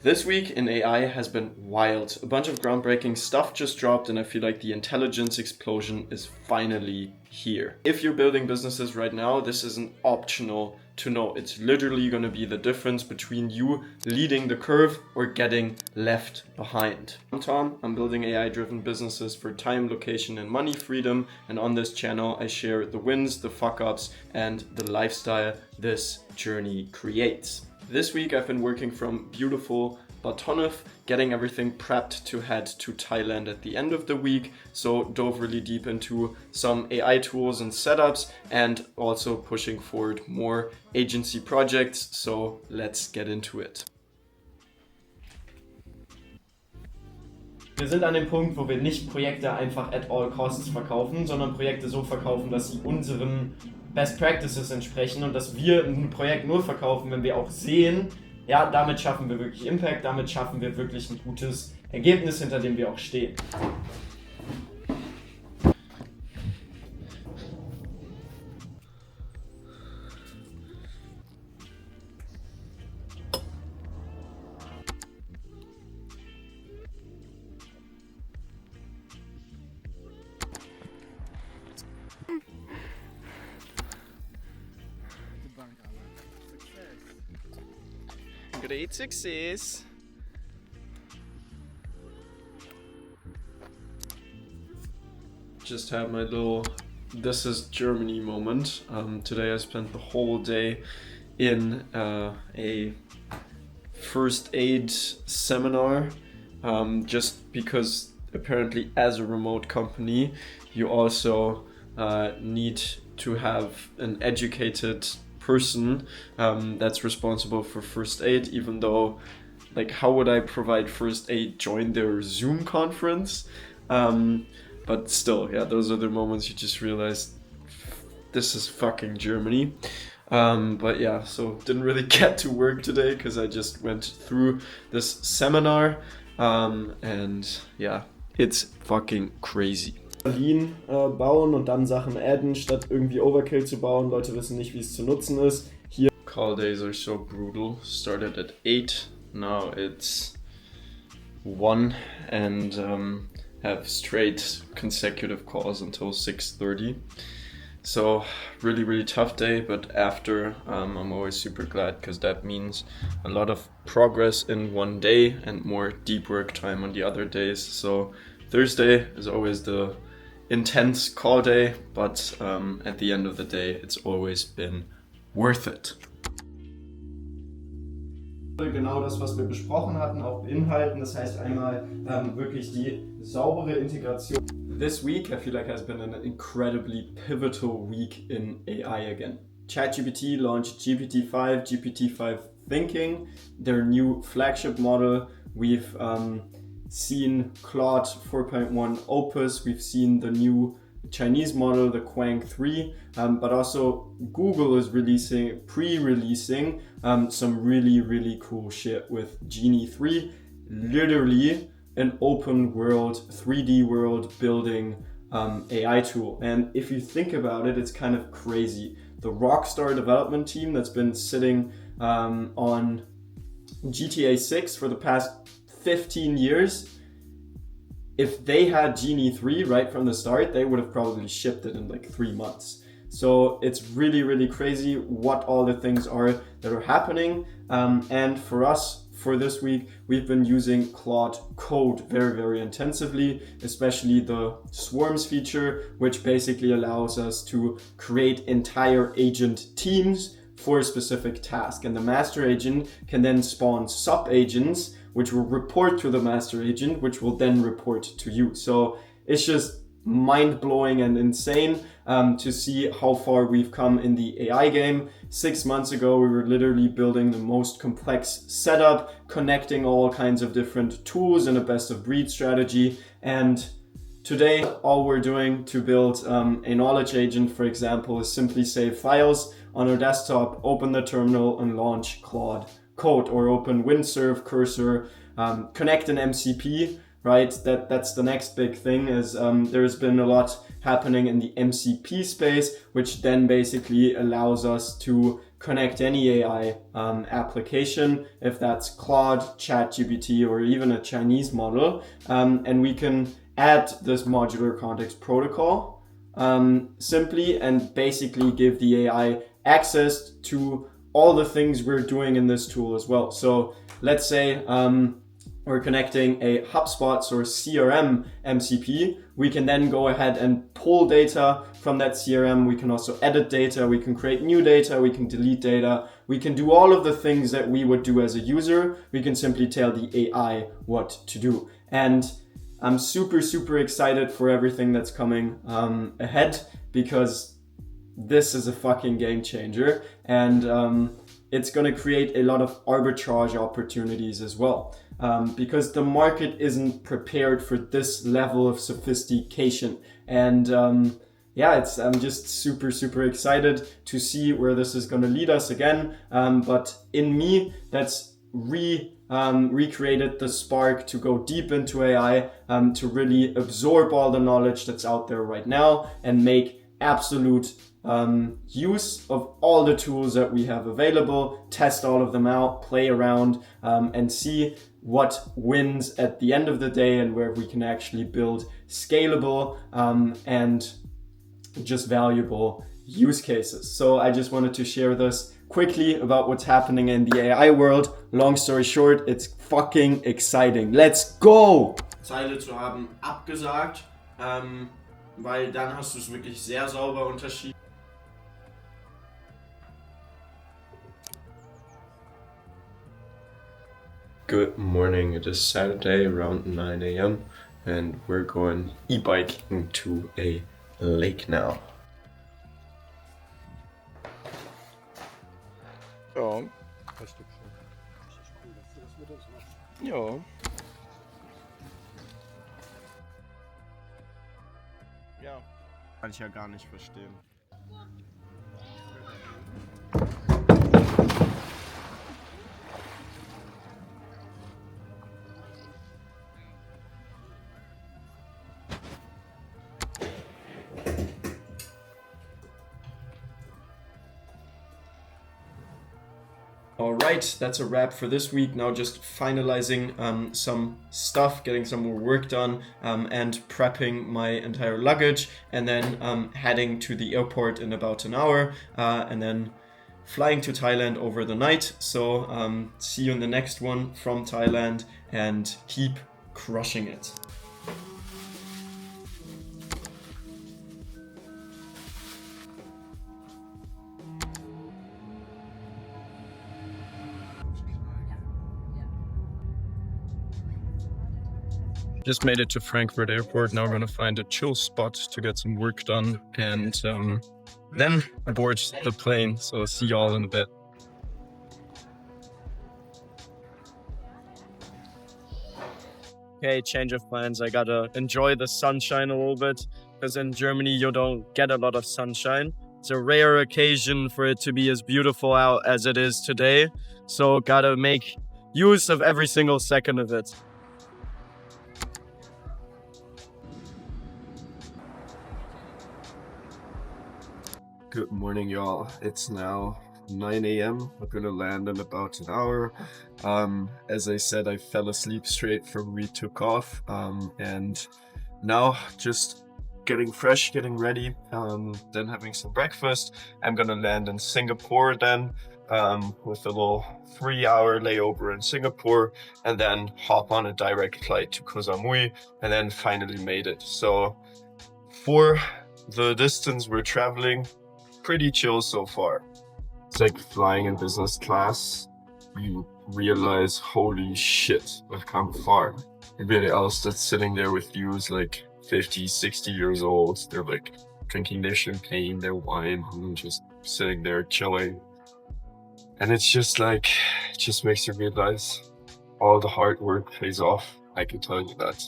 This week in AI has been wild. A bunch of groundbreaking stuff just dropped, and I feel like the intelligence explosion is finally here. If you're building businesses right now, this isn't optional to know. It's literally going to be the difference between you leading the curve or getting left behind. I'm Tom. I'm building AI-driven businesses for time, location, and money freedom. And on this channel, I share the wins, the fuck-ups, and the lifestyle this journey creates. This week I've been working from beautiful Batonov, getting everything prepped to head to Thailand at the end of the week. So dove really deep into some AI tools and setups and also pushing forward more agency projects. So let's get into it. Wir sind an dem Punkt, wo wir nicht Projekte einfach at all costs verkaufen, sondern Projekte so verkaufen, dass sie unseren Best Practices entsprechen und dass wir ein Projekt nur verkaufen, wenn wir auch sehen, ja, damit schaffen wir wirklich Impact, damit schaffen wir wirklich ein gutes Ergebnis, hinter dem wir auch stehen. Great success. Just had my little "this is Germany" moment. Today I spent the whole day in a first aid seminar, just because apparently as a remote company you also need to have an educated person that's responsible for first aid, even though, like, how would I provide first aid? Join their Zoom conference? But still, yeah, those are the moments you just realize this is fucking Germany. But yeah, so didn't really get to work today because I just went through this seminar, and yeah, it's fucking crazy. Berlin bauen und dann Sachen adden, statt irgendwie Overkill zu bauen. Leute wissen nicht, wie es zu nutzen ist. Hier Call days are so brutal. Started at 8, now it's 1, and have straight consecutive calls until 6:30. So really tough day, but after I'm always super glad because that means a lot of progress in one day and more deep work time on the other days. So Thursday is always the intense call day, but at the end of the day, it's always been worth it. genau das, was wir besprochen hatten, auch beinhalten. Das heißt einmal wirklich die saubere Integration. This week, I feel like has been an incredibly pivotal week in AI again. ChatGPT launched GPT-5, GPT-5 Thinking, their new flagship model. We've seen Claude 4.1 Opus, we've seen the new Chinese model, the Quang 3, but also Google is pre-releasing some really cool shit with Genie 3, literally an open world, 3D world building AI tool. And if you think about it, it's kind of crazy. The Rockstar development team that's been sitting on GTA 6 for the past 15 years, if they had Genie 3 right from the start, they would have probably shipped it in like 3 months. So it's really crazy what all the things are that are happening. And for us, for this week, we've been using Claude Code very intensively, especially the Swarms feature, which basically allows us to create entire agent teams for a specific task. And the master agent can then spawn sub-agents, which will report to the master agent, which will then report to you. So it's just mind-blowing and insane to see how far we've come in the AI game. 6 months ago, we were literally building the most complex setup, connecting all kinds of different tools in a best-of-breed strategy. And today, all we're doing to build a knowledge agent, for example, is simply save files on our desktop, open the terminal, and launch Claude Code, or open Windsurf, Cursor, connect an MCP, right? That's the next big thing. Is there's been a lot happening in the MCP space, which then basically allows us to connect any AI application, if that's Claude, ChatGPT, or even a Chinese model, and we can add this modular context protocol simply and basically give the AI access to all the things we're doing in this tool as well. So let's say we're connecting a HubSpot or CRM MCP. We can then go ahead and pull data from that CRM. We can also edit data. We can create new data. We can delete data. We can do all of the things that we would do as a user. We can simply tell the AI what to do. And I'm super, super excited for everything that's coming ahead, because this is a fucking game changer. And it's going to create a lot of arbitrage opportunities as well. Because the market isn't prepared for this level of sophistication. And I'm just super, super excited to see where this is going to lead us again. But in me, that's recreated the spark to go deep into AI, to really absorb all the knowledge that's out there right now and make absolute use of all the tools that we have available, test all of them out, play around, and see what wins at the end of the day, and where we can actually build scalable and just valuable use cases. So I just wanted to share this quickly about what's happening in the AI world. Long story short, it's fucking exciting. Let's go! Zeile zu haben abgesagt, weil dann hast du es wirklich sehr sauber unterschieden. Good morning, it is Saturday around 9 a.m. and we're going e-biking to a lake now. Ja. Ja. Ja. Kann ich ja gar nicht verstehen. All right, that's a wrap for this week. Now just finalizing some stuff, getting some more work done, and prepping my entire luggage, and then heading to the airport in about an hour, and then flying to Thailand over the night. So see you in the next one from Thailand, and keep crushing it. Just made it to Frankfurt Airport. Now we're gonna find a chill spot to get some work done and then board the plane. So see y'all in a bit. Okay, change of plans. I gotta enjoy the sunshine a little bit, because in Germany you don't get a lot of sunshine. It's a rare occasion for it to be as beautiful out as it is today. So gotta make use of every single second of it. Good morning, y'all. It's now 9 a.m. We're gonna land in about an hour. As I said, I fell asleep straight from we took off, and now just getting fresh, getting ready, then having some breakfast. I'm gonna land in Singapore then, with a little 3-hour layover in Singapore, and then hop on a direct flight to Koh Samui, and then finally made it. So for the distance we're traveling, pretty chill so far. It's like flying in business class. You realize, holy shit, I've come far. Everybody else that's sitting there with you is like 50, 60 years old. They're like drinking their champagne, their wine, and just sitting there chilling. And it's just like, it just makes you realize all the hard work pays off. I can tell you that.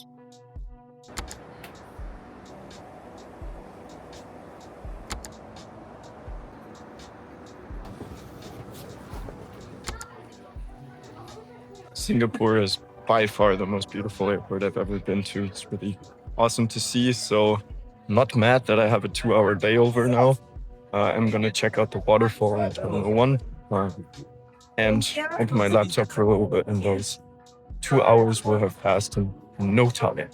Singapore is by far the most beautiful airport I've ever been to. It's really awesome to see. So not mad that I have a 2-hour layover now. I'm gonna check out the waterfall in Terminal 1 and open my laptop for a little bit, and those 2 hours will have passed in no time.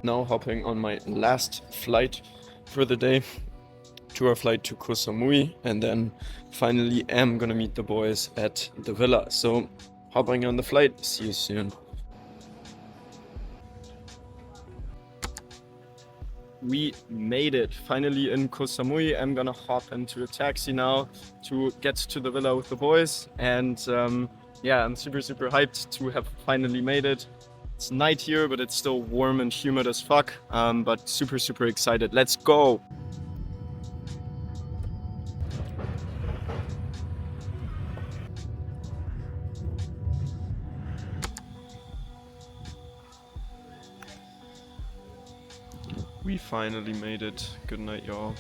Now hopping on my last flight for the day, tour flight to Koh Samui, and then finally am gonna meet the boys at the villa. So hopping on the flight, see you soon. We made it finally in Koh Samui. I'm gonna hop into a taxi now to get to the villa with the boys, and yeah, I'm super hyped to have finally made it. It's night here, but it's still warm and humid as fuck, but super excited. Let's go! We finally made it. Good night, y'all.